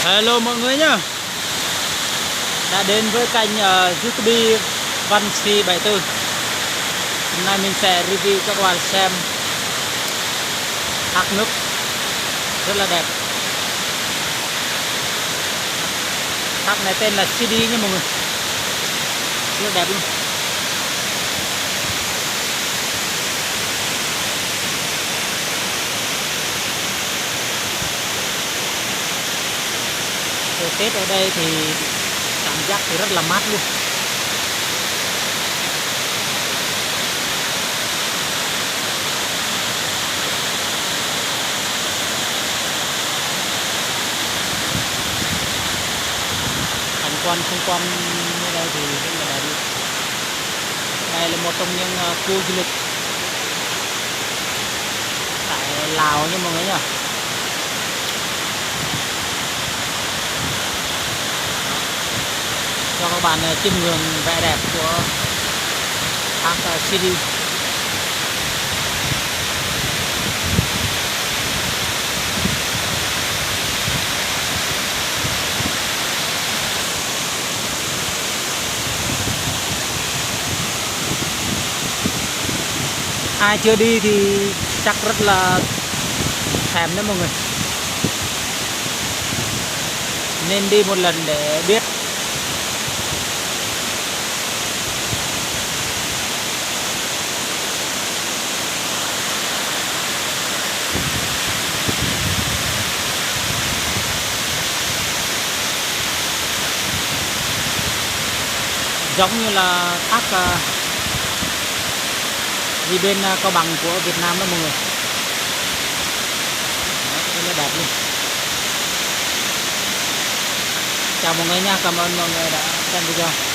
Hello mọi người nhá. Đã đến với kênh YouTube Văn Si 74. Hôm nay mình sẽ review cho các bạn xem thác nước rất là đẹp. Thác này tên là CD nha mọi người. Rất là đẹp luôn. Thời tiết ở đây thì cảm giác thì rất là mát luôn. Cảnh quan xung quanh ở đây thì rất là đẹp luôn. Đây là một trong những khu du lịch tại Lào nha mọi người nhá. Cho các bạn chiêm ngưỡng vẻ đẹp của thác CD. Ai chưa đi thì chắc rất là thèm đấy mọi người, nên đi một lần để biết. Giống như là thác gì bên Cao Bằng của Việt Nam đó mọi người. Đó, rất là đẹp luôn. Chào mọi người nha, cảm ơn mọi người đã xem video.